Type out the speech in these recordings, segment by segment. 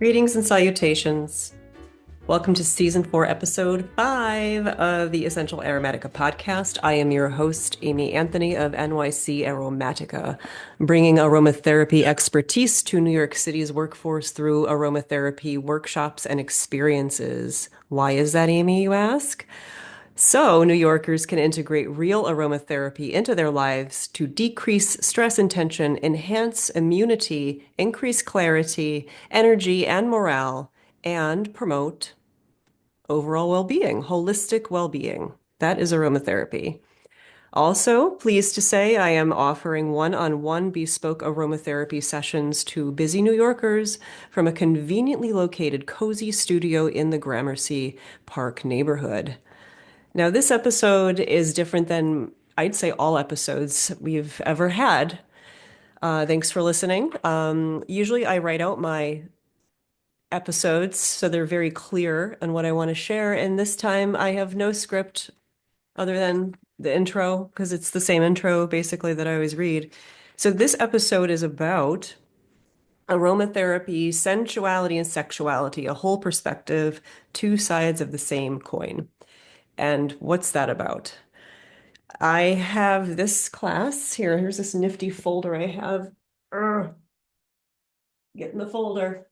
Greetings and salutations. Welcome to Season 4, Episode 5 of the Essential Aromatica podcast. I am your host, Amy Anthony of NYC Aromatica, bringing aromatherapy expertise to New York City's workforce through aromatherapy workshops and experiences. Why is that, Amy, you ask? So, New Yorkers can integrate real aromatherapy into their lives to decrease stress and tension, enhance immunity, increase clarity, energy, and morale, and promote overall well-being, holistic well-being. That is aromatherapy. Also, pleased to say I am offering one-on-one bespoke aromatherapy sessions to busy New Yorkers from a conveniently located cozy studio in the Gramercy Park neighborhood. Now, this episode is different than I'd say all episodes we've ever had. Thanks for listening. Usually I write out my episodes so they're very clear on what I want to share. And this time I have no script other than the intro, because it's the same intro basically that I always read. So this episode is about aromatherapy, sensuality, and sexuality, a whole perspective, two sides of the same coin. And what's that about? I have this class here. Here's this nifty folder I have. Ugh, get in the folder.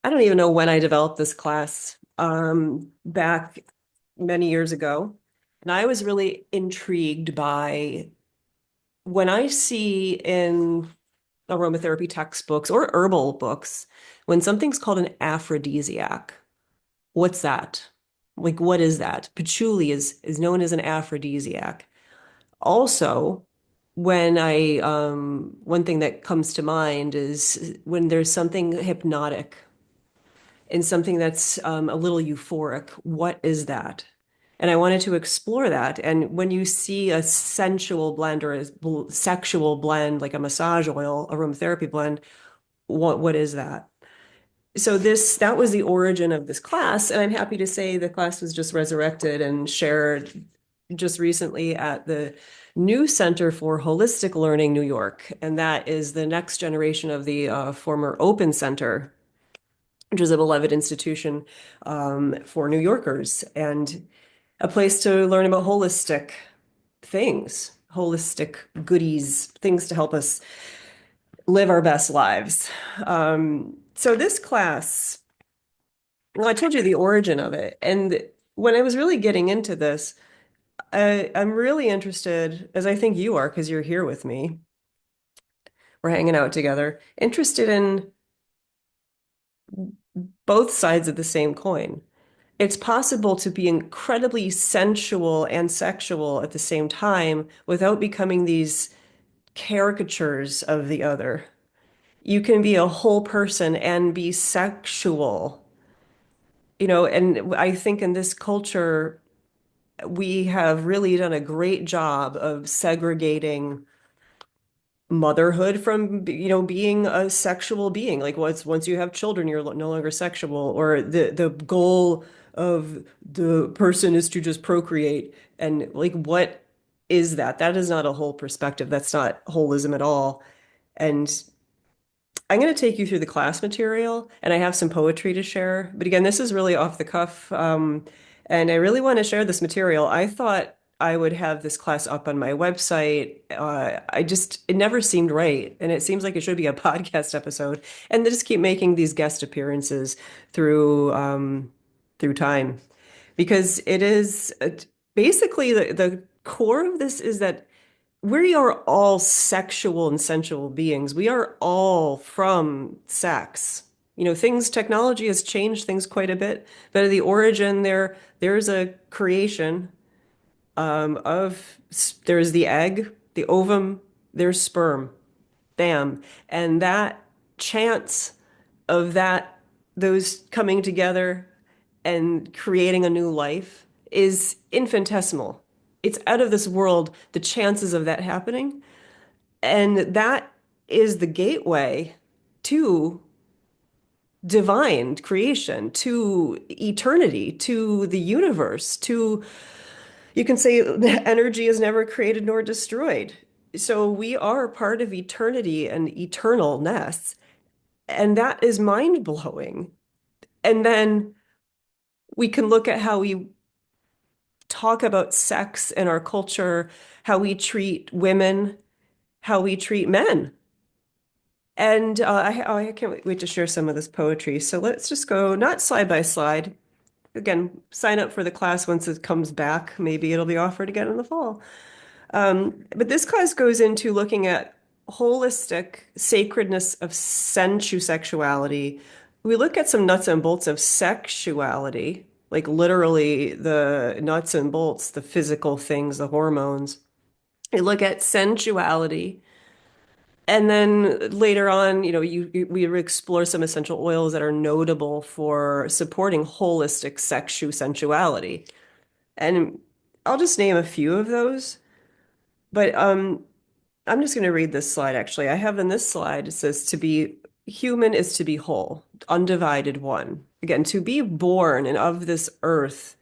I don't even know when I developed this class, back many years ago. And I was really intrigued by when I see in aromatherapy textbooks or herbal books, when something's called an aphrodisiac. What's that? Like, what is that? Patchouli is known as an aphrodisiac. Also, one thing that comes to mind is when there's something hypnotic and something that's a little euphoric. What is that? And I wanted to explore that. And when you see a sensual blend or a sexual blend, like a massage oil, aromatherapy blend, what is that? So that was the origin of this class, and I'm happy to say the class was just resurrected and shared just recently at the new Center for Holistic Learning, New York, and that is the next generation of the former Open Center, which is a beloved institution for New Yorkers and a place to learn about holistic things, holistic goodies, things to help us live our best lives. So this class, well, I told you the origin of it. And when I was really getting into this, I'm really interested, as I think you are, because you're here with me. We're hanging out together, interested in both sides of the same coin. It's possible to be incredibly sensual and sexual at the same time without becoming these caricatures of the other. You can be a whole person and be sexual, and I think in this culture, we have really done a great job of segregating motherhood from, being a sexual being. Like once you have children, you're no longer sexual, or the goal of the person is to just procreate. And like, what is that? That is not a whole perspective. That's not holism at all. And I'm going to take you through the class material, and I have some poetry to share. But again, this is really off the cuff, and I really want to share this material. I thought I would have this class up on my website. It never seemed right, and it seems like it should be a podcast episode. And they just keep making these guest appearances through time, because it is basically the core of this is that we are all sexual and sensual beings. We are all from sex. Technology has changed things quite a bit, but at the origin there's a creation there's the egg, the ovum, there's sperm, bam. And that chance of those coming together and creating a new life is infinitesimal. It's out of this world, the chances of that happening. And that is the gateway to divine creation, to eternity, to the universe, you can say energy is never created nor destroyed. So we are part of eternity and eternalness. And that is mind blowing. And then we can look at how we talk about sex in our culture, how we treat women, how we treat men. And I can't wait to share some of this poetry. So let's just go, not slide by slide. Again, sign up for the class once it comes back. Maybe it'll be offered again in the fall. But this class goes into looking at holistic sacredness of sensuality. We look at some nuts and bolts of sexuality, like literally the nuts and bolts, the physical things, the hormones. We look at sensuality. And then later on, we explore some essential oils that are notable for supporting holistic sensuality. And I'll just name a few of those. But I'm just going to read this slide actually. I have in this slide, it says to be human is to be whole, undivided one. Again, to be born and of this earth,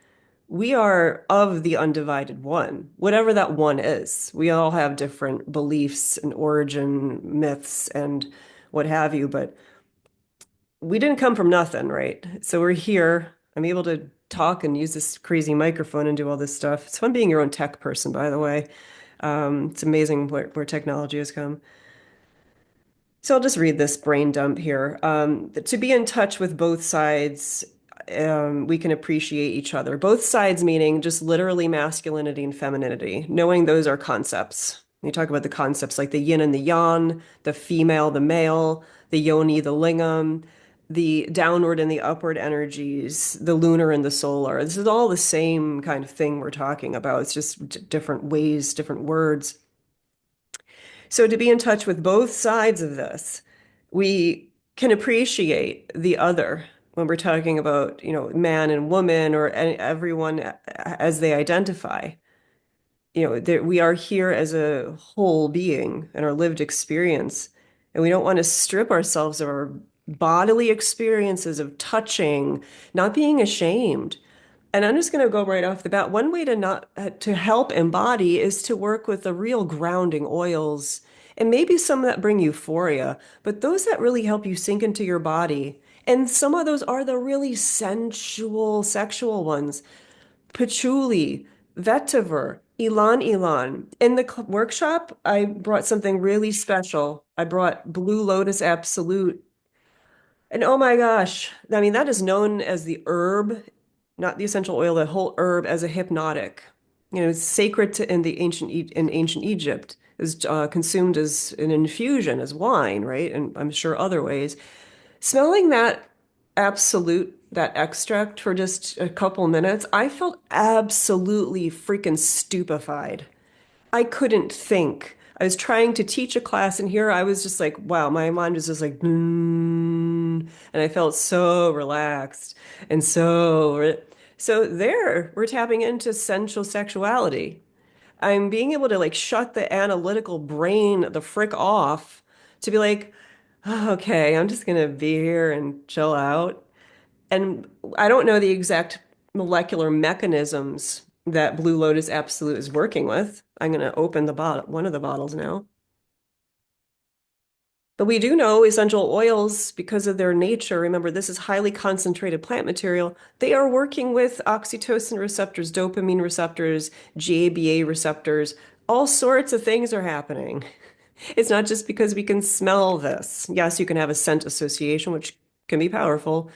we are of the undivided one, whatever that one is. We all have different beliefs and origin myths and what have you, but we didn't come from nothing, right? So we're here. I'm able to talk and use this crazy microphone and do all this stuff. It's fun being your own tech person, by the way. It's amazing where technology has come. So I'll just read this brain dump here. To be in touch with both sides, we can appreciate each other. Both sides meaning just literally masculinity and femininity, knowing those are concepts. You talk about the concepts like the yin and the yang, the female, the male, the yoni, the lingam, the downward and the upward energies, the lunar and the solar. This is all the same kind of thing we're talking about. It's just different ways, different words. So to be in touch with both sides of this, we can appreciate the other when we're talking about, man and woman or everyone as they identify. We are here as a whole being and our lived experience, and we don't want to strip ourselves of our bodily experiences of touching, not being ashamed. And I'm just going to go right off the bat. One way to not to help embody is to work with the real grounding oils and maybe some that bring euphoria, but those that really help you sink into your body. And some of those are the really sensual, sexual ones. Patchouli, Vetiver, Ylang. In the workshop, I brought something really special. I brought Blue Lotus Absolute, and oh my gosh, I mean, that is known as the herb, not the essential oil, the whole herb as a hypnotic. It's sacred in the in ancient Egypt, is consumed as an infusion, as wine, right? And I'm sure other ways. Smelling that absolute, that extract for just a couple minutes, I felt absolutely freaking stupefied. I couldn't think. I was trying to teach a class, and here I was just like, wow, my mind was just like, and I felt so relaxed and so there we're tapping into sensual sexuality. I'm being able to like shut the analytical brain the frick off to be like, oh, okay, I'm just gonna be here and chill out. And I don't know the exact molecular mechanisms that Blue Lotus Absolute is working with. I'm going to open the bottle, one of the bottles now. But we do know essential oils, because of their nature, remember, this is highly concentrated plant material. They are working with oxytocin receptors, dopamine receptors, GABA receptors. All sorts of things are happening. It's not just because we can smell this. Yes, you can have a scent association, which can be powerful,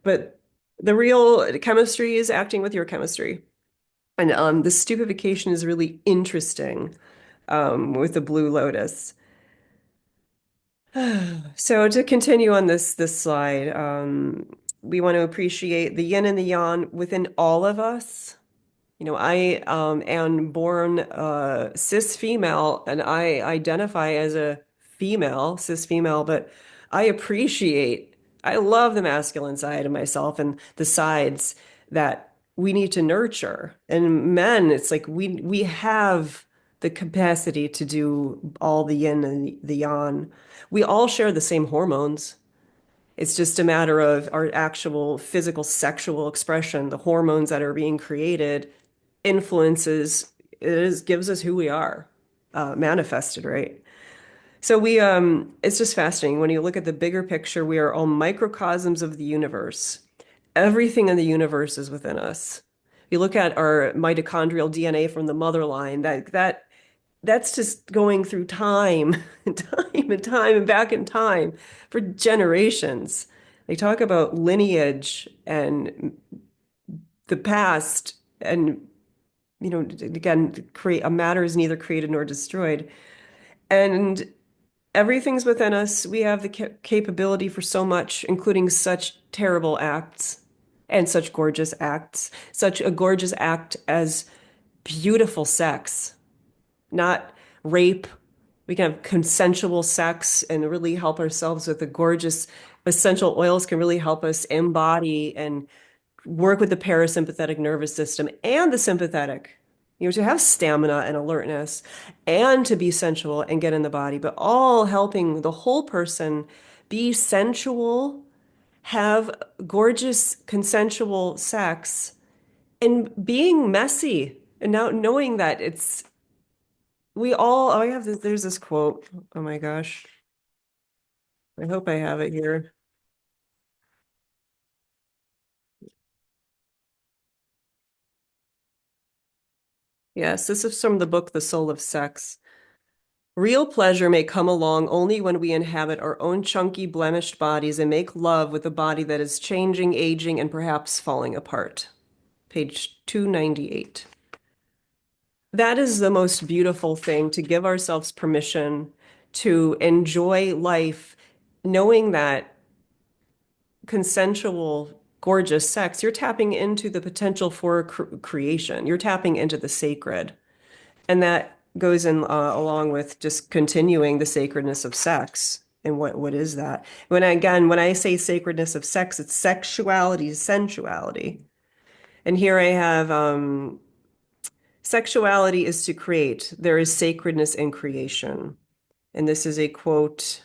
but the real chemistry is acting with your chemistry. And the stupefaction is really interesting with the Blue Lotus. So to continue on this slide, we want to appreciate the yin and the yang within all of us. I am born cis female, and I identify as a female, cis female, but I love the masculine side of myself and the sides that we need to nurture. And men, it's like we have the capacity to do all the yin and the yang. We all share the same hormones. It's just a matter of our actual physical sexual expression, the hormones that are being created influences gives us who we are, manifested, right? So it's just fascinating. When you look at the bigger picture, we are all microcosms of the universe. Everything in the universe is within us. If you look at our mitochondrial DNA from the mother line, that's just going through time and time and time and back in time for generations. They talk about lineage and the past, and again, create a matter is neither created nor destroyed. And everything's within us. We have the capability for so much, including such terrible acts and such gorgeous acts. Such a gorgeous act as beautiful sex, not rape. We can have consensual sex and really help ourselves with the gorgeous essential oils can really help us embody and work with the parasympathetic nervous system and the sympathetic, to have stamina and alertness and to be sensual and get in the body, but all helping the whole person be sensual, have gorgeous consensual sex, and being messy. And now knowing that oh, I have this, there's this quote. Oh my gosh. I hope I have it here. Yes, this is from the book, The Soul of Sex. Real pleasure may come along only when we inhabit our own chunky, blemished bodies and make love with a body that is changing, aging, and perhaps falling apart. Page 298. That is the most beautiful thing, to give ourselves permission to enjoy life, knowing that consensual, gorgeous sex, you're tapping into the potential for creation. You're tapping into the sacred. And that goes in along with just continuing the sacredness of sex. And what is that? When I say sacredness of sex, it's sexuality, sensuality. And here I have sexuality is to create. There is sacredness in creation. And this is a quote: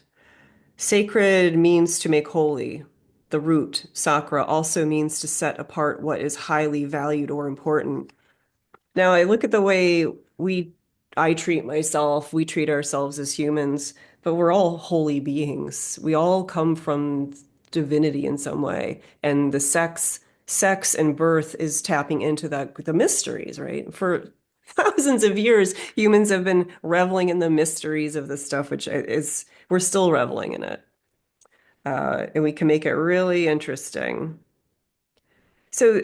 sacred means to make holy. The root, sakra, also means to set apart what is highly valued or important. Now, I look at the way I treat myself, we treat ourselves as humans, but we're all holy beings. We all come from divinity in some way. And the sex and birth is tapping into the mysteries, right? For thousands of years, humans have been reveling in the mysteries of this stuff, we're still reveling in it. And we can make it really interesting. So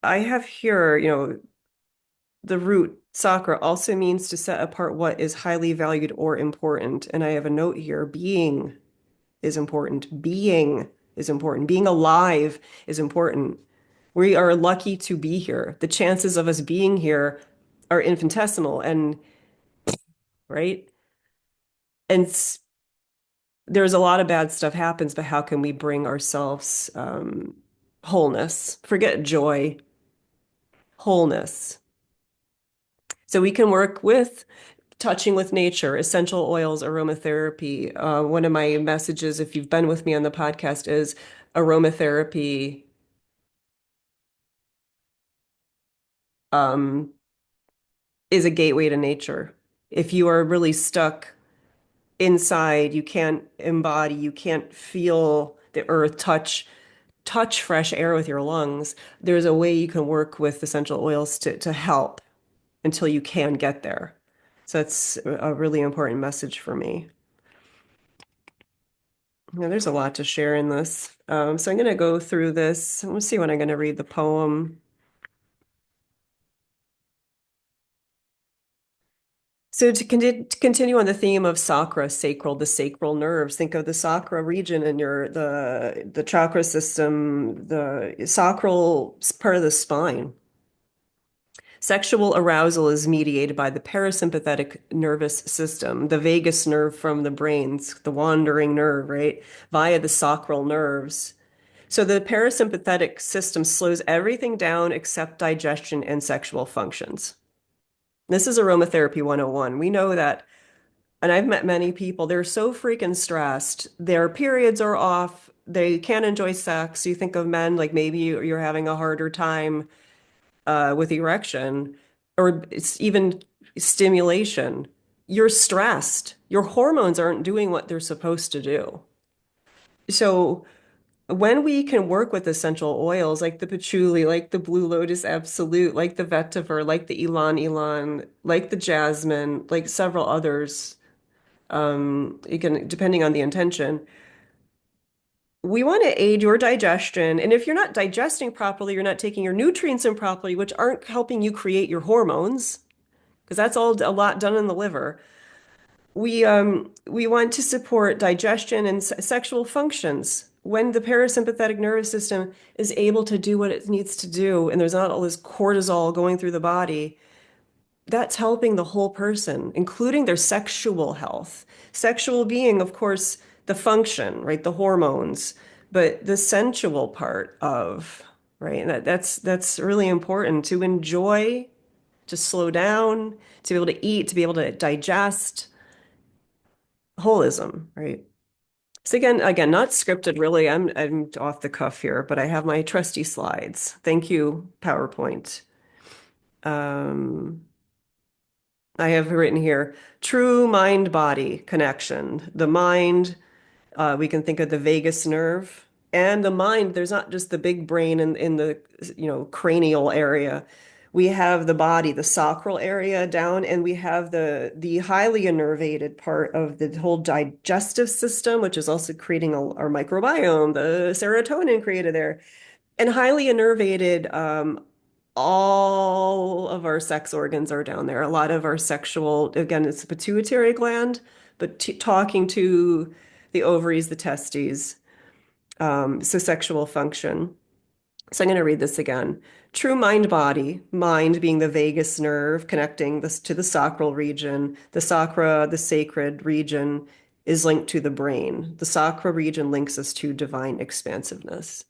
I have here, the root, sakra, also means to set apart what is highly valued or important. And I have a note here: being is important. Being is important. Being alive is important. We are lucky to be here. The chances of us being here are infinitesimal, and right? And there's a lot of bad stuff happens, but how can we bring ourselves wholeness? Forget joy, wholeness. So we can work with touching with nature, essential oils, aromatherapy. One of my messages, if you've been with me on the podcast, is aromatherapy um, is a gateway to nature. If you are really stuck inside, you can't embody, you can't feel the earth, touch fresh air with your lungs. There's a way you can work with essential oils to help until you can get there. So that's a really important message for me. Yeah, there's a lot to share in this. So I'm going to go through this. Let's see when I'm going to read the poem. So to continue on the theme of sakra, sacral, the sacral nerves, think of the sakra region in the chakra system, the sacral part of the spine. Sexual arousal is mediated by the parasympathetic nervous system, the vagus nerve from the brains, the wandering nerve, right? Via the sacral nerves. So the parasympathetic system slows everything down except digestion and sexual functions. This is aromatherapy 101. We know that, and I've met many people, they're so freaking stressed. Their periods are off. They can't enjoy sex. You think of men, like maybe you're having a harder time with erection, or it's even stimulation. you're stressed. Your hormones aren't doing what they're supposed to do. So when we can work with essential oils like the patchouli, like the Blue Lotus Absolute, like the Vetiver, like the Ylang, like the Jasmine, like several others, again, depending on the intention, we want to aid your digestion. And if you're not digesting properly, you're not taking your nutrients in properly, which aren't helping you create your hormones, because that's all a lot done in the liver. We want to support digestion and sexual functions. When the parasympathetic nervous system is able to do what it needs to do, and there's not all this cortisol going through the body, that's helping the whole person, including their sexual health. Sexual being, of course, the function, right? The hormones, but the sensual part of, right? And that's really important to enjoy, to slow down, to be able to eat, to be able to digest, holism, right? So again, not scripted really. I'm off the cuff here, but I have my trusty slides. Thank you, PowerPoint. Um, I have written here, true mind-body connection. The mind, we can think of the vagus nerve and the mind. There's not just the big brain in the, cranial area. We have the body, the sacral area down, and we have the highly innervated part of the whole digestive system, which is also creating our microbiome, the serotonin created there, and highly innervated. All of our sex organs are down there. A lot of our sexual, again, it's the pituitary gland, but t talking to the ovaries, the testes, so sexual function. So I'm going to read this again. True mind body, mind being the vagus nerve connecting this to the sacral region. The sacra, the sacred region, is linked to the brain. The sacral region links us to divine expansiveness.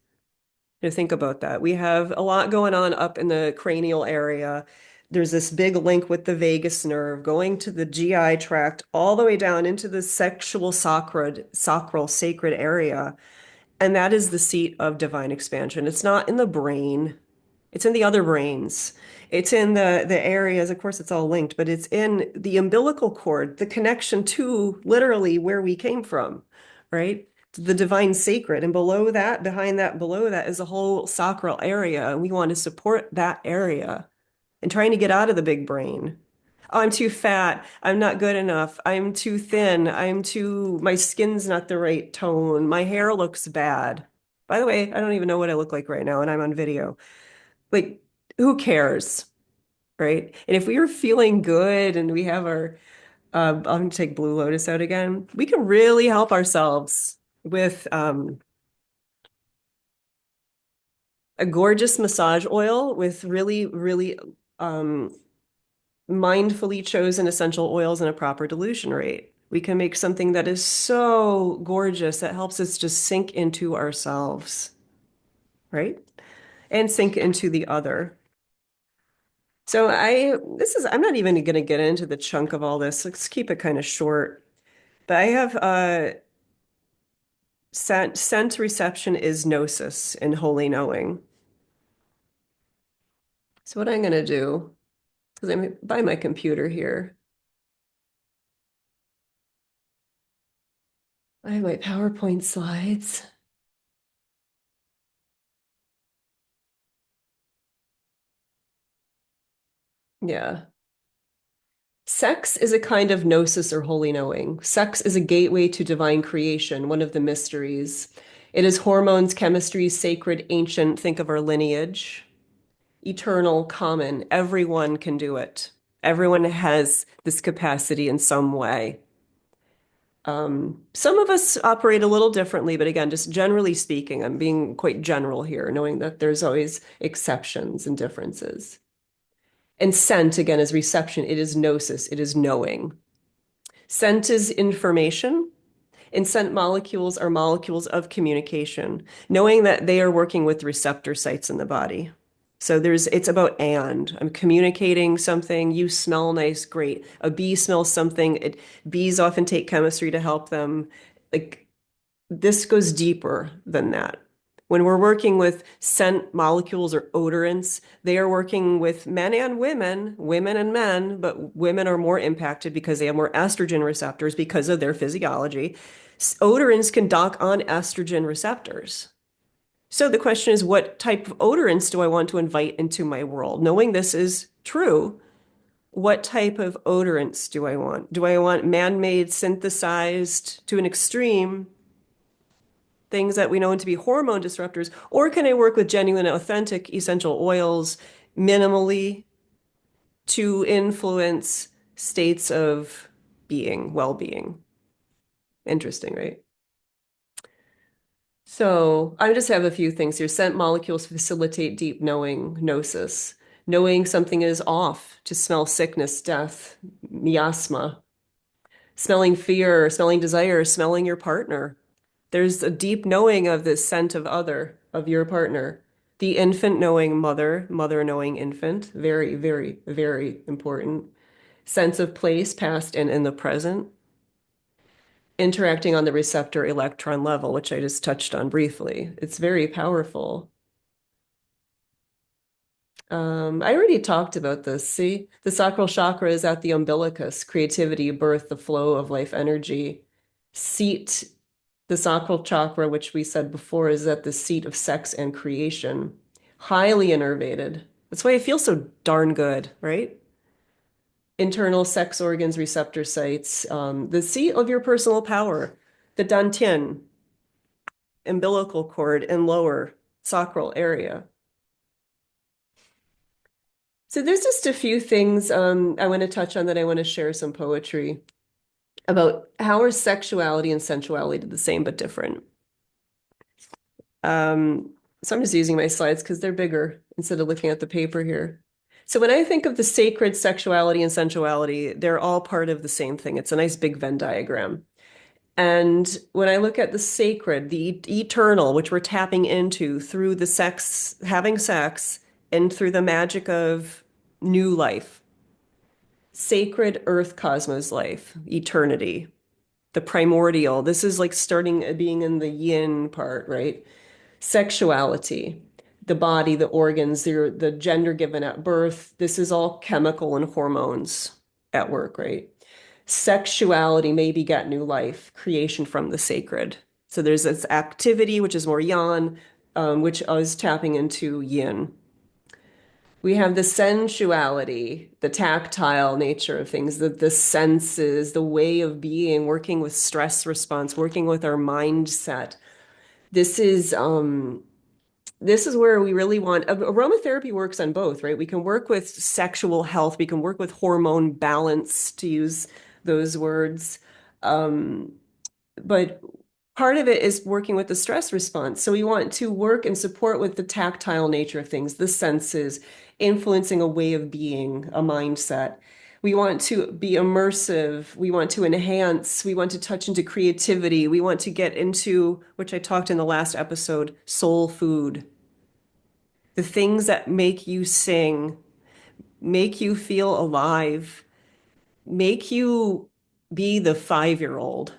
To think about that. We have a lot going on up in the cranial area. There's this big link with the vagus nerve going to the GI tract all the way down into the sexual sacral sacred area. And that is the seat of divine expansion. It's not in the brain. It's in the other brains. It's in the areas, of course, it's all linked, but it's in the umbilical cord, the connection to literally where we came from, right? The divine sacred. And below that, behind that, below that is a whole sacral area. And we want to support that area and trying to get out of the big brain. Oh, I'm too fat. I'm not good enough. I'm too thin. My skin's not the right tone. My hair looks bad. By the way, I don't even know what I look like right now, and I'm on video. Like, who cares, right? And if we are feeling good and we have I'm going to take Blue Lotus out again, we can really help ourselves with a gorgeous massage oil with really, really mindfully chosen essential oils and a proper dilution rate. We can make something that is so gorgeous that helps us just sink into ourselves, right? And sink into the other. So I'm not even going to get into the chunk of all this. Let's keep it kind of short. But I have scent reception is gnosis in holy knowing. So what I'm going to do, because I'm by my computer here, I have my PowerPoint slides. Yeah. Sex is a kind of gnosis or holy knowing. Sex is a gateway to divine creation, one of the mysteries. It is hormones, chemistry, sacred, ancient. Think of our lineage. Eternal, common. Everyone can do it. Everyone has this capacity in some way. Some of us operate a little differently, but again, just generally speaking, I'm being quite general here, knowing that there's always exceptions and differences. And scent, again, is reception. It is gnosis. It is knowing. Scent is information, and scent molecules are molecules of communication, knowing that they are working with receptor sites in the body. So it's about I'm communicating something. You smell nice, great. A bee smells something. Bees often take chemistry to help them. Like this goes deeper than that. When we're working with scent molecules or odorants, they are working with men and women, women and men, but women are more impacted because they have more estrogen receptors because of their physiology. Odorants can dock on estrogen receptors. So the question is, what type of odorants do I want to invite into my world? Knowing this is true, what type of odorants do I want? Do I want man-made, synthesized to an extreme, things that we know to be hormone disruptors, or can I work with genuine, authentic essential oils minimally to influence states of being, well-being? Interesting, right? So I just have a few things here. Scent molecules facilitate deep knowing, gnosis. Knowing something is off, to smell sickness, death, miasma, smelling fear, smelling desire, smelling your partner. There's a deep knowing of the scent of other, of your partner. The infant knowing mother, mother knowing infant. Very, very, very important. Sense of place, past and in the present. Interacting on the receptor electron level, which I just touched on briefly. It's very powerful. I already talked about this. See, the sacral chakra is at the umbilicus, creativity, birth, the flow of life energy. Seat, the sacral chakra, which we said before, is at the seat of sex and creation. Highly innervated. That's why I feel so darn good, right? Internal sex organs, receptor sites, the seat of your personal power, the dantian, umbilical cord, and lower sacral area. So there's just a few things I want to touch on that I want to share some poetry about how are sexuality and sensuality the same but different. So I'm just using my slides because they're bigger instead of looking at the paper here. So when I think of the sacred sexuality and sensuality, they're all part of the same thing. It's a nice big Venn diagram. And when I look at the sacred, the eternal, which we're tapping into through the sex, having sex, and through the magic of new life, sacred earth cosmos life, eternity, the primordial. This is like starting being in the yin part, right? Sexuality, the body, the organs, the gender given at birth. This is all chemical and hormones at work, right? Sexuality may beget new life, creation from the sacred. So there's this activity, which is more yang, which is tapping into yin. We have the sensuality, the tactile nature of things, the senses, the way of being, working with stress response, working with our mindset. This is this is where we really want aromatherapy works on both, right? We can work with sexual health, we can work with hormone balance, to use those words. Um, but part of it is working with the stress response. So we want to work and support with the tactile nature of things, the senses, influencing a way of being, a mindset. We want to be immersive. We want to enhance. We want to touch into creativity. We want to get into, which I talked in the last episode, soul food. The things that make you sing, make you feel alive, make you be the 5-year-old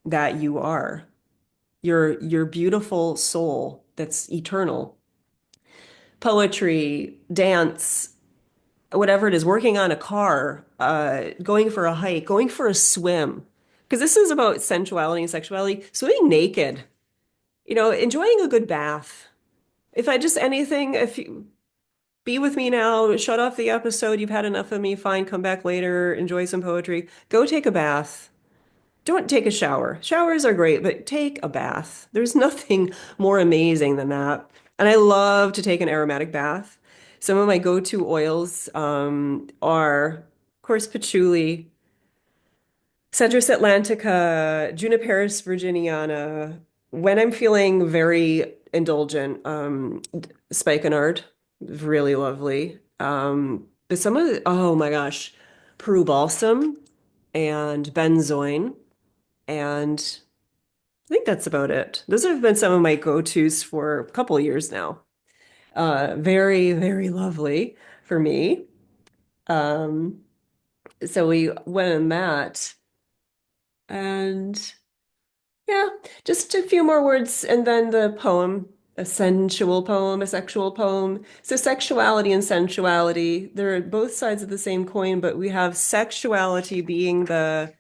that you are. Your beautiful soul that's eternal. Poetry, dance, whatever it is, working on a car, going for a hike, going for a swim. Because this is about sensuality and sexuality, swimming naked, enjoying a good bath. If I just anything, if you be with me now, shut off the episode, you've had enough of me, fine, come back later, enjoy some poetry, go take a bath. Don't take a shower. Showers are great, but take a bath. There's nothing more amazing than that. And I love to take an aromatic bath. Some of my go-to oils are, of course, patchouli, Cedrus atlantica, Juniperus virginiana. When I'm feeling very indulgent, spikenard, really lovely. But some of the, oh my gosh, Peru balsam and benzoin. And I think that's about it. Those have been some of my go-tos for a couple of years now. Very, very lovely for me. Um, so we went on that. And yeah, just a few more words and then the poem. A sensual poem, a sexual poem. So sexuality and sensuality, they're both sides of the same coin, but we have sexuality being the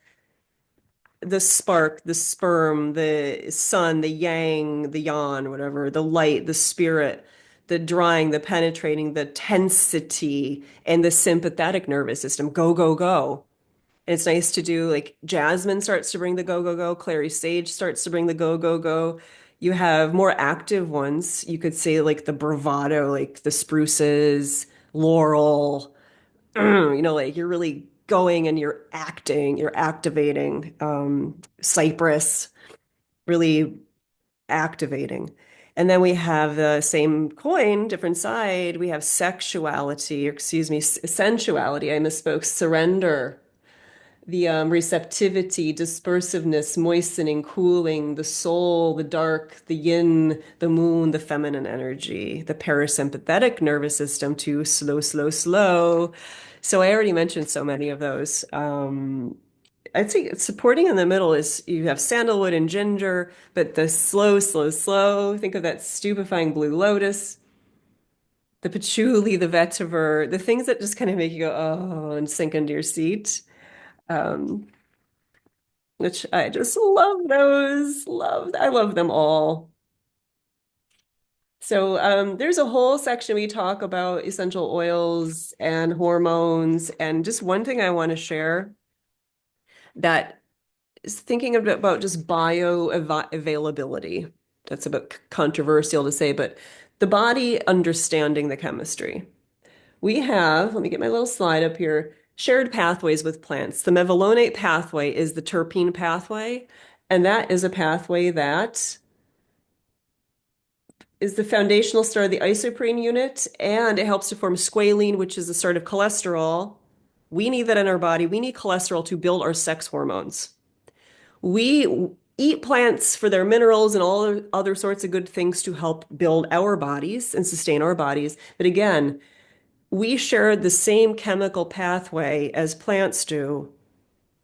spark, the sperm, the sun, the yang, the yan, whatever, the light, the spirit, the drying, the penetrating, the tensity, and the sympathetic nervous system. Go, go, go. And it's nice to do like Jasmine starts to bring the go, go, go. Clary Sage starts to bring the go, go, go. You have more active ones. You could say like the bravado, like the spruces, laurel, like you're really going and you're acting, you're activating. Cypress, really activating. And then we have the same coin, different side. We have sexuality, or excuse me, sensuality. I misspoke. Surrender, the receptivity, dispersiveness, moistening, cooling, the soul, the dark, the yin, the moon, the feminine energy, the parasympathetic nervous system too, slow, slow, slow. So I already mentioned so many of those. I'd say supporting in the middle is you have sandalwood and ginger, but the slow, slow, slow. Think of that stupefying Blue Lotus, the patchouli, the vetiver, the things that just kind of make you go, oh, and sink into your seat. Um, which I just love those. I love them all. So there's a whole section we talk about essential oils and hormones. And just one thing I want to share that is thinking about just availability. That's a bit controversial to say, but the body understanding the chemistry. We have, let me get my little slide up here, shared pathways with plants. The mevalonate pathway is the terpene pathway, and that is a pathway that is the foundational start of the isoprene unit, and it helps to form squalene, which is the start of cholesterol. We need that in our body. We need cholesterol to build our sex hormones. We eat plants for their minerals and all other sorts of good things to help build our bodies and sustain our bodies. But again, we share the same chemical pathway as plants do.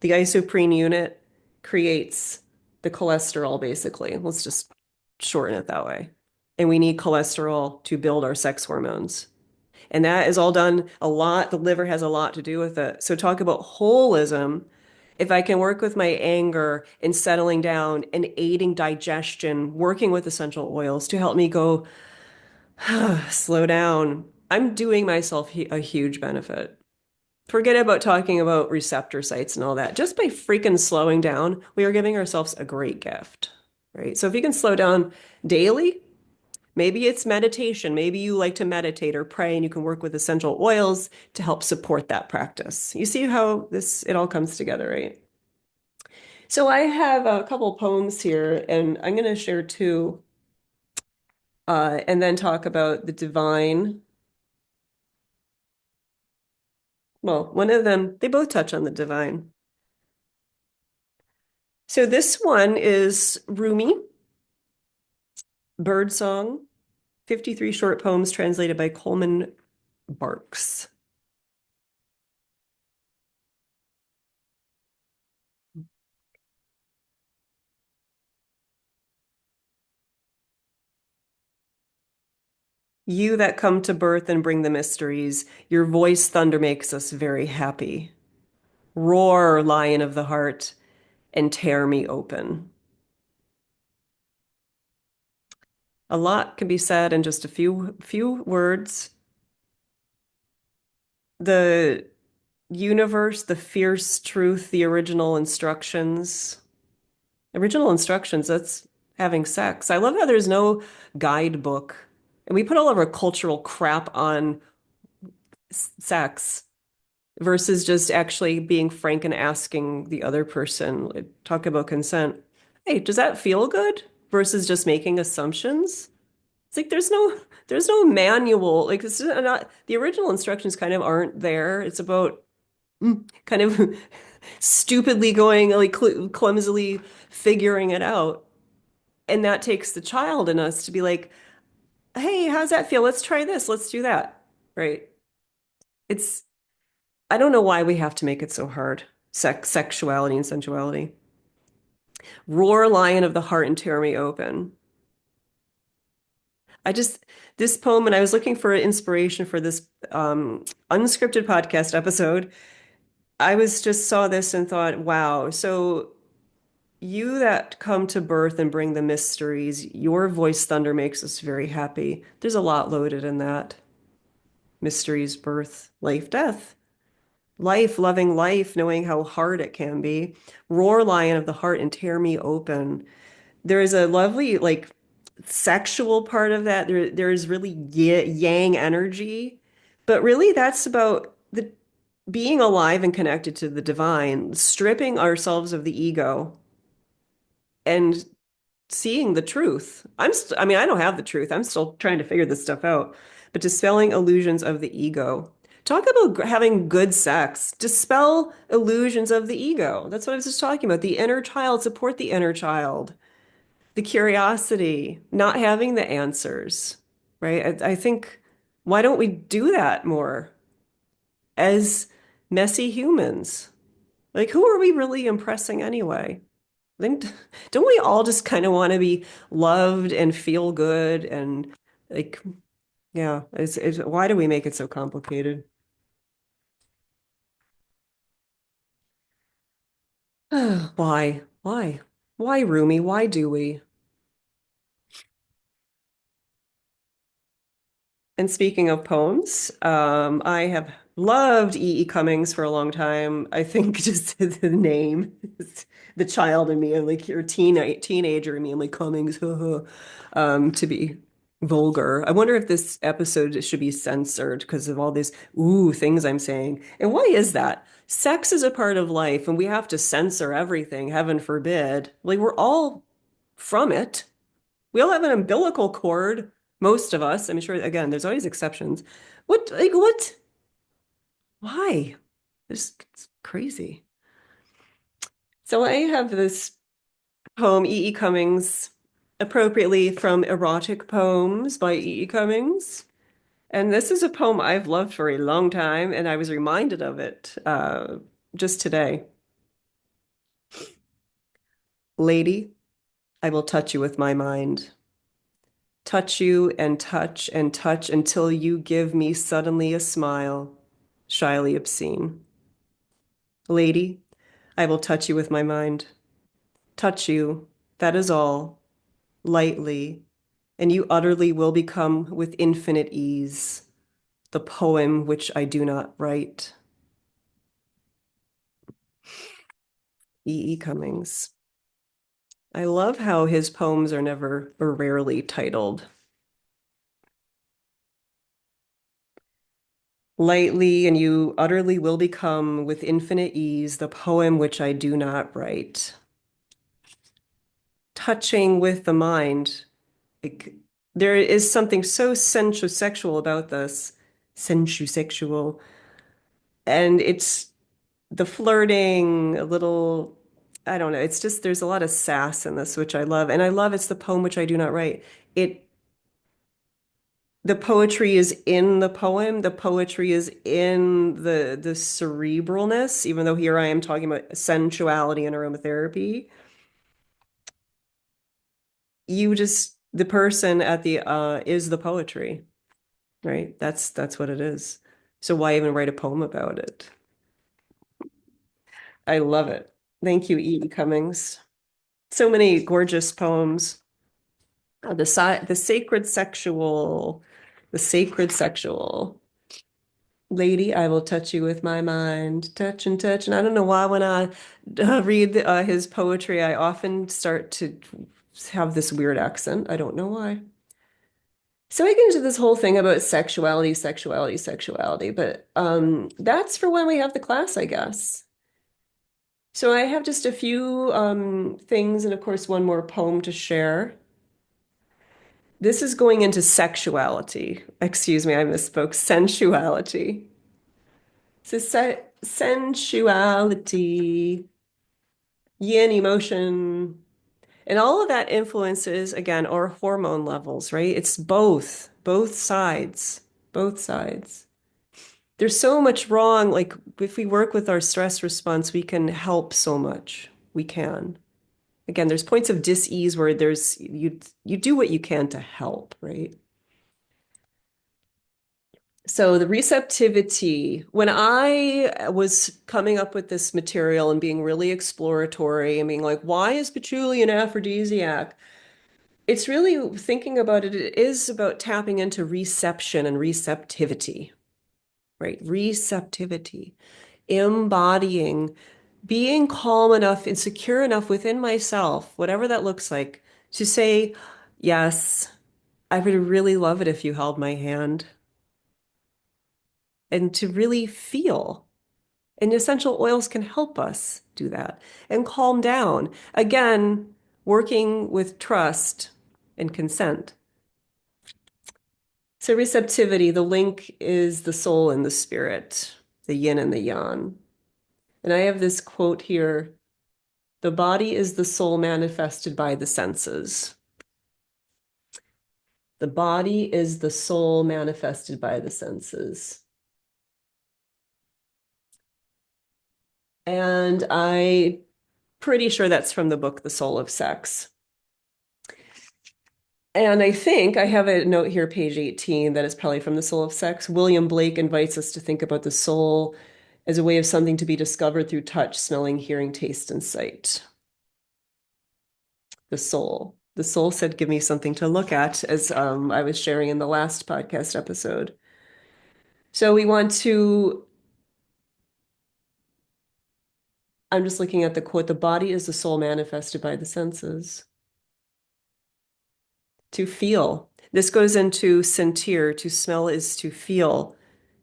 The isoprene unit creates the cholesterol, basically. Let's just shorten it that way. And we need cholesterol to build our sex hormones. And that is all done a lot. The liver has a lot to do with it. So, talk about holism. If I can work with my anger and settling down and aiding digestion, working with essential oils to help me go slow down, I'm doing myself a huge benefit. Forget about talking about receptor sites and all that. Just by freaking slowing down, we are giving ourselves a great gift, right? So if you can slow down daily, maybe it's meditation. Maybe you like to meditate or pray and you can work with essential oils to help support that practice. You see how it all comes together, right? So I have a couple poems here and I'm going to share two and then talk about the divine. Well, one of them, they both touch on the divine. So this one is Rumi, Birdsong, 53 short poems translated by Coleman Barks. You that come to birth and bring the mysteries, your voice thunder makes us very happy. Roar, lion of the heart, and tear me open. A lot can be said in just a few words. The universe, the fierce truth, the original instructions. Original instructions, that's having sex. I love how there's no guidebook. And we put all of our cultural crap on sex versus just actually being frank and asking the other person, like, talk about consent. Hey, does that feel good? Versus just making assumptions. It's like there's no manual. Like this is not the original instructions kind of aren't there. It's about kind of stupidly going like clumsily figuring it out. And that takes the child in us to be like, hey, how's that feel? Let's try this. Let's do that. Right. It's, I don't know why we have to make it so hard. Sexuality and sensuality. Roar, lion of the heart, and tear me open. I just this poem, and I was looking for inspiration for this unscripted podcast episode. I was just saw this and thought, wow. So you that come to birth and bring the mysteries, your voice thunder makes us very happy. There's a lot loaded in that. Mysteries, birth, life, death. Life, loving life, knowing how hard it can be. Roar, lion of the heart, and tear me open. There is a lovely, like, sexual part of that. There's really yang energy, but really that's about the being alive and connected to the divine, stripping ourselves of the ego and seeing the truth. I mean, I don't have the truth. I'm still trying to figure this stuff out, but dispelling illusions of the ego. Talk about having good sex. Dispel illusions of the ego. That's what I was just talking about. The inner child, support the inner child, the curiosity, not having the answers, right? I think, why don't we do that more as messy humans? Like, who are we really impressing anyway? Then don't we all just kind of want to be loved and feel good and like, yeah, why do we make it so complicated? Why? Why? Why, Rumi? Why do we? And speaking of poems, I have loved E.E. Cummings for a long time. I think just the name, the child in me, like your teenager in me, I'm like Cummings, to be vulgar. I wonder if this episode should be censored because of all these ooh things I'm saying. And why is that? Sex is a part of life, and we have to censor everything, heaven forbid. Like we're all from it. We all have an umbilical cord, most of us. I'm sure, again, there's always exceptions. What? Why? It's crazy. So I have this poem, E.E. Cummings, appropriately from Erotic Poems by E.E. Cummings. And this is a poem I've loved for a long time, and I was reminded of it just today. Lady, I will touch you with my mind. Touch you and touch until you give me suddenly a smile, shyly obscene. Lady, I will touch you with my mind. Touch you, that is all, lightly, and you utterly will become with infinite ease the poem which I do not write. E. E. Cummings. I love how his poems are never or rarely titled. Lightly, and you utterly will become with infinite ease the poem which I do not write. Touching with the mind. Like, there is something so sensual about this, sensual, and it's the flirting, a little, I don't know, it's just there's a lot of sass in this, which I love, and I love it's the poem which I do not write. It the poetry is in the poem, the poetry is in the cerebralness, even though here I am talking about sensuality and aromatherapy. You just the person at the is the poetry, right? That's what it is. So why even write a poem about it? I love it. Thank you, E. E. Cummings. So many gorgeous poems. The sacred sexual, the sacred sexual. Lady, I will touch you with my mind, touch and touch. And I don't know why when I read his poetry, I often start to have this weird accent. I don't know why. So I get into this whole thing about sexuality, but that's for when we have the class, I guess. So I have just a few things and of course one more poem to share. This is going into sexuality. Excuse me, I misspoke. Sensuality. So sensuality, yin emotion, and all of that influences again our hormone levels, right? It's both sides, both sides. There's so much wrong. Like if we work with our stress response, we can help so much. We can. Again, there's points of dis-ease where there's you do what you can to help, right? So the receptivity, when I was coming up with this material and being really exploratory and being like, why is patchouli an aphrodisiac? It's really thinking about it, it is about tapping into reception and receptivity, right? Receptivity, embodying, being calm enough and secure enough within myself, whatever that looks like, to say, yes, I would really love it if you held my hand, and to really feel. And essential oils can help us do that and calm down. Again, working with trust and consent. So, receptivity, the link is the soul and the spirit, the yin and the yang. And I have this quote here: the body is the soul manifested by the senses. The body is the soul manifested by the senses. And I'm pretty sure that's from the book, The Soul of Sex. And I think I have a note here, page 18, that is probably from The Soul of Sex. William Blake invites us to think about the soul as a way of something to be discovered through touch, smelling, hearing, taste, and sight. The soul. The soul said, give me something to look at, as I was sharing in the last podcast episode. So we want to, I'm just looking at the quote, the body is the soul manifested by the senses. To feel. This goes into sentir. To smell is to feel.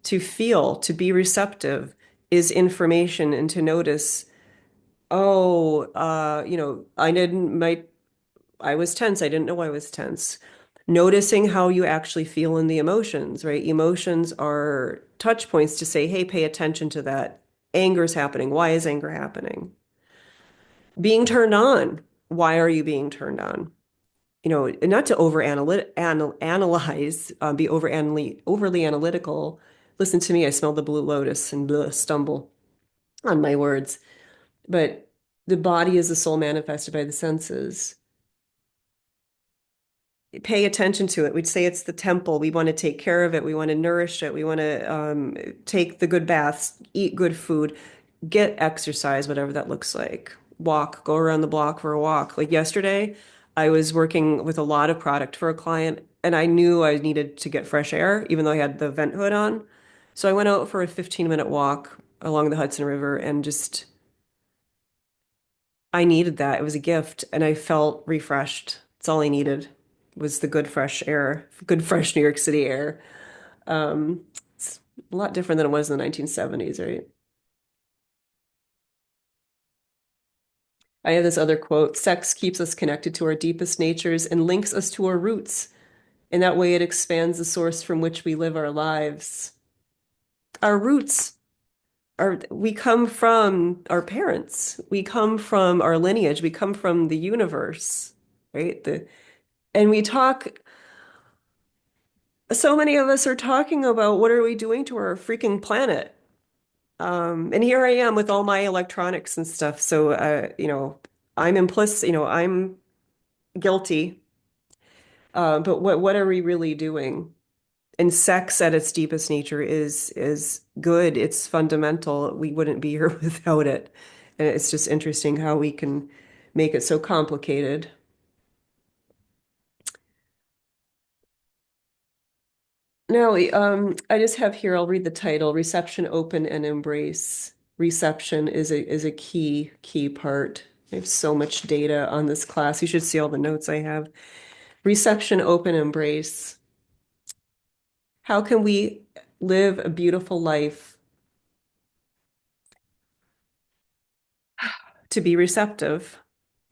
To feel, to be receptive is information, and to notice, oh, I was tense. I didn't know I was tense. Noticing how you actually feel in the emotions, right? Emotions are touch points to say, hey, pay attention to that. Anger is happening. Why is anger happening? Being turned on. Why are you being turned on? Not to analyze, be overly analytical. Listen to me, I smell the Blue Lotus and stumble on my words. But the body is the soul manifested by the senses. Pay attention to it. We'd say it's the temple. We want to take care of it. We want to nourish it. We want to take the good baths, eat good food, get exercise, whatever that looks like. Walk, go around the block for a walk. Like yesterday, I was working with a lot of product for a client, and I knew I needed to get fresh air, even though I had the vent hood on. So I went out for a 15-minute walk along the Hudson River and just, I needed that. It was a gift, and I felt refreshed. It's all I needed was the good fresh air, good fresh New York City air. It's a lot different than it was in the 1970s, right? I have this other quote: sex keeps us connected to our deepest natures and links us to our roots. In that way, it expands the source from which we live our lives. Our roots are, we come from our parents, we come from our lineage, we come from the universe, right? And we talk, so many of us are talking about what are we doing to our freaking planet? And here I am with all my electronics and stuff. So, I'm implicit, I'm guilty. But what are we really doing? And sex at its deepest nature is good. It's fundamental. We wouldn't be here without it. And it's just interesting how we can make it so complicated. Now, I just have here, I'll read the title: Reception, Open, and Embrace. Reception is a key part. I have so much data on this class. You should see all the notes I have. Reception, open, embrace. How can we live a beautiful life to be receptive,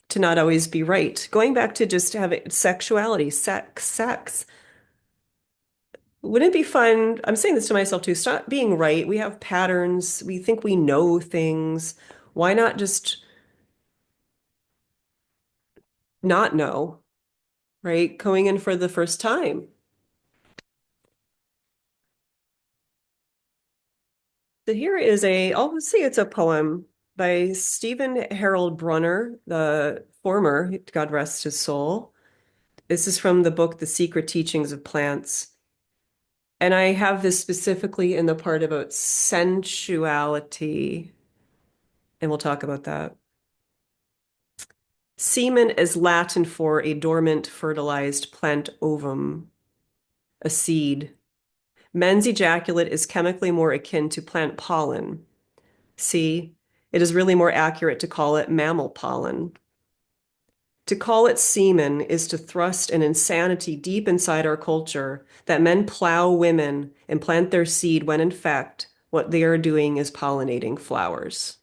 to not always be right? Going back to just having sexuality, sex. Wouldn't it be fun? I'm saying this to myself too. Stop being right. We have patterns. We think we know things. Why not just not know, right? Going in for the first time. So here is I'll say it's a poem by Stephen Harold Buhner, the former, God rest his soul. This is from the book, The Secret Teachings of Plants. And I have this specifically in the part about sensuality, and we'll talk about that. Semen is Latin for a dormant, fertilized plant ovum, a seed. Men's ejaculate is chemically more akin to plant pollen. See, it is really more accurate to call it mammal pollen. To call it semen is to thrust an insanity deep inside our culture that men plow women and plant their seed when in fact what they are doing is pollinating flowers.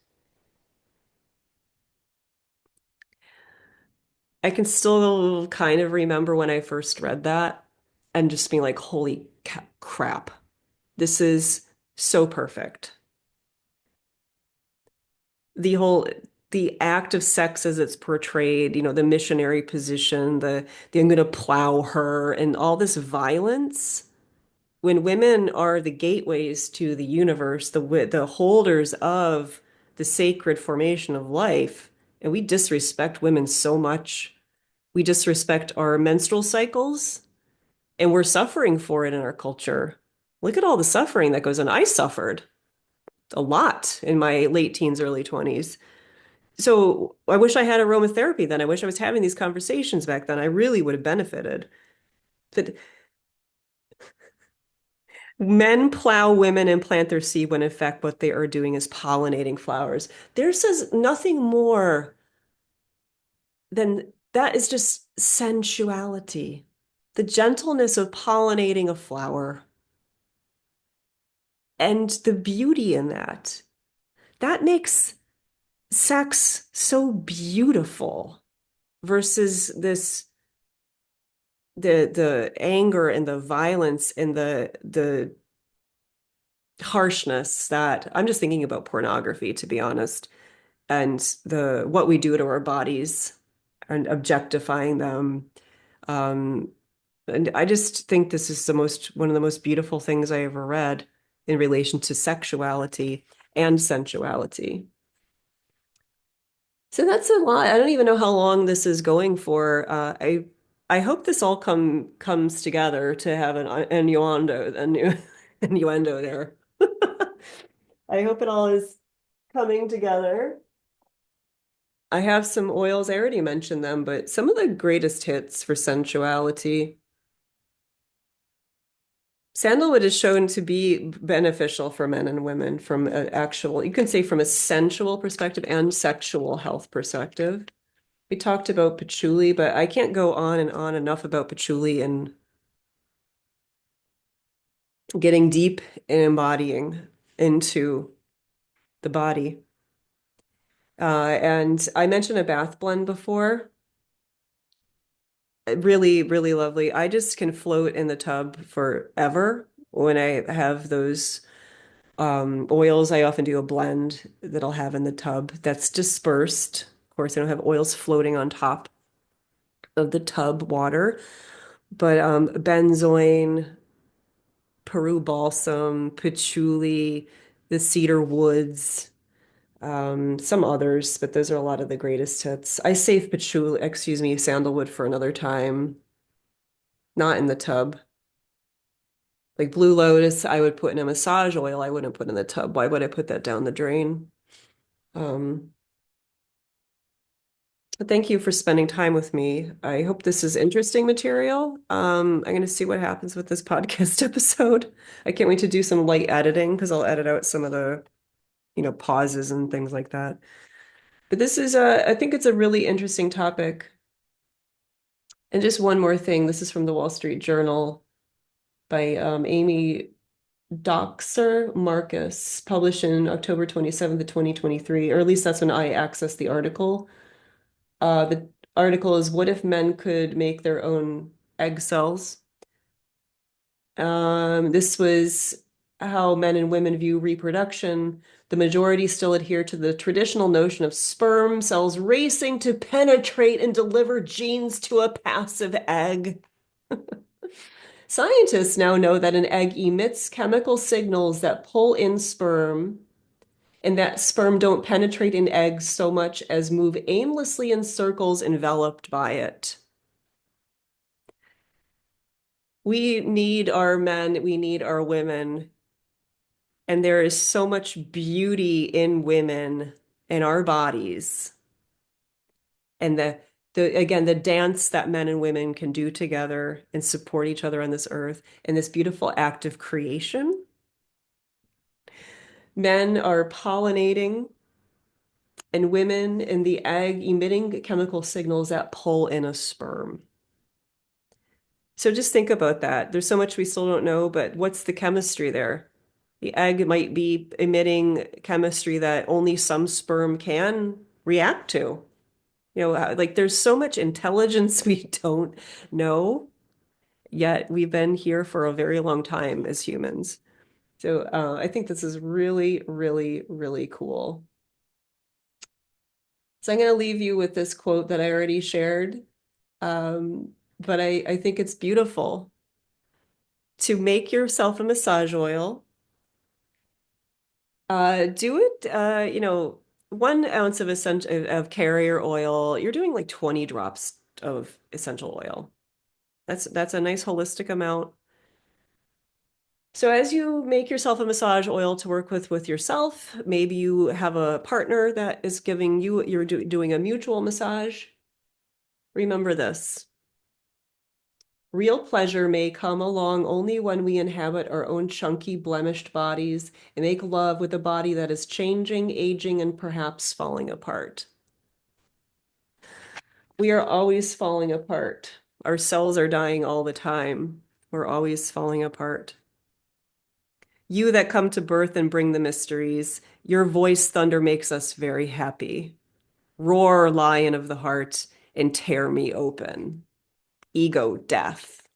I can still kind of remember when I first read that and just being like, holy crap, this is so perfect. The whole the act of sex as it's portrayed, the missionary position, the I'm gonna plow her and all this violence. When women are the gateways to the universe, the holders of the sacred formation of life, and we disrespect women so much. We disrespect our menstrual cycles, and we're suffering for it in our culture. Look at all the suffering that goes on. I suffered a lot in my late teens, early 20s. So I wish I had aromatherapy then. I wish I was having these conversations back then. I really would have benefited. But men plow women and plant their seed when in fact what they are doing is pollinating flowers. There says nothing more than that is just sensuality. The gentleness of pollinating a flower and the beauty in that. That makes sex so beautiful versus the anger and the violence and the harshness that I'm just thinking about pornography, to be honest, and the what we do to our bodies and objectifying them. Um, and I just think this is the most one of the most beautiful things I ever read in relation to sexuality and sensuality. So that's a lot. I don't even know how long this is going for. I hope this all comes together to have an innuendo, innuendo there. I hope it all is coming together. I have some oils. I already mentioned them, but some of the greatest hits for sensuality. Sandalwood is shown to be beneficial for men and women from an actual, you can say from a sensual perspective and sexual health perspective. We talked about patchouli, but I can't go on and on enough about patchouli and getting deep and embodying into the body. And I mentioned a bath blend before. Really, really lovely. I just can float in the tub forever when I have those oils. I often do a blend that I'll have in the tub that's dispersed. Of course, I don't have oils floating on top of the tub water, but benzoin, Peru balsam, patchouli, the cedar woods, some others, but those are a lot of the greatest hits. I save patchouli, excuse me, sandalwood for another time, not in the tub. Like Blue Lotus, I would put in a massage oil. I wouldn't put in the tub. Why would I put that down the drain? Um, but thank you for spending time with me. I hope this is interesting material. I'm going to see what happens with this podcast episode. I can't wait to do some light editing because I'll edit out some of the pauses and things like that. But this is I think it's a really interesting topic. And just one more thing, this is from the Wall Street Journal by Amy Doxer Marcus, published in October 27th of 2023, or at least that's when I accessed the article. The article is What if men could make their own egg cells? This was how men and women view reproduction. The majority still adhere to the traditional notion of sperm cells racing to penetrate and deliver genes to a passive egg. Scientists now know that an egg emits chemical signals that pull in sperm, and that sperm don't penetrate an egg so much as move aimlessly in circles enveloped by it. We need our men, we need our women, and there is so much beauty in women in our bodies. And the again, the dance that men and women can do together and support each other on this earth and this beautiful act of creation. Men are pollinating and women in the egg emitting chemical signals that pull in a sperm. So just think about that. There's so much we still don't know, but what's the chemistry there? The egg might be emitting chemistry that only some sperm can react to. Like there's so much intelligence we don't know, yet we've been here for a very long time as humans. So I think this is really, really, really cool. So I'm going to leave you with this quote that I already shared, but I think it's beautiful. To make yourself a massage oil, do it, 1 ounce of essential of carrier oil. You're doing like 20 drops of essential oil. That's a nice holistic amount. So as you make yourself a massage oil to work with yourself, maybe you have a partner that is giving you, you're doing a mutual massage. Remember this. Real pleasure may come along only when we inhabit our own chunky, blemished bodies and make love with a body that is changing, aging, and perhaps falling apart. We are always falling apart. Our cells are dying all the time. We're always falling apart. You that come to birth and bring the mysteries, your voice thunder makes us very happy. Roar, lion of the heart, and tear me open. Ego death.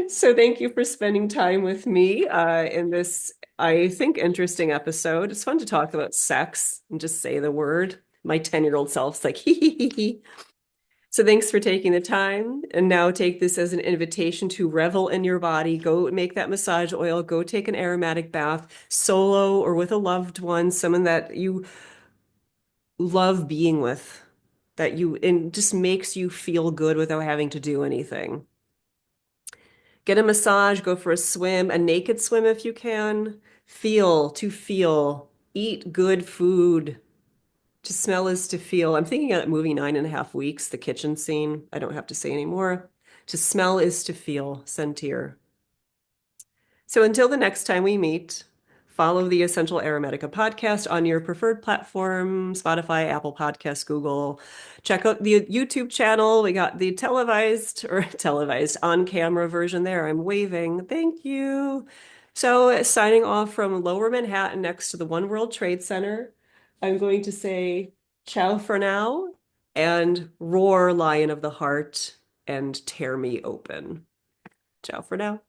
So thank you for spending time with me in this, I think, interesting episode. It's fun to talk about sex and just say the word. My 10-year-old self's like, hee hee hee hee. So thanks for taking the time. And now take this as an invitation to revel in your body. Go make that massage oil. Go take an aromatic bath, solo or with a loved one, someone that you love being with, that you, and just makes you feel good without having to do anything. Get a massage, go for a swim, a naked swim if you can. Feel to feel. Eat good food. To smell is to feel. I'm thinking of that movie 9.5 Weeks, the kitchen scene. I don't have to say anymore. To smell is to feel. Sentir. So until the next time we meet, follow the Essential Aromatica podcast on your preferred platform, Spotify, Apple Podcasts, Google. Check out the YouTube channel. We got the televised or televised on-camera version there. I'm waving. Thank you. So signing off from Lower Manhattan next to the One World Trade Center, I'm going to say ciao for now and roar, lion of the heart, and tear me open. Ciao for now.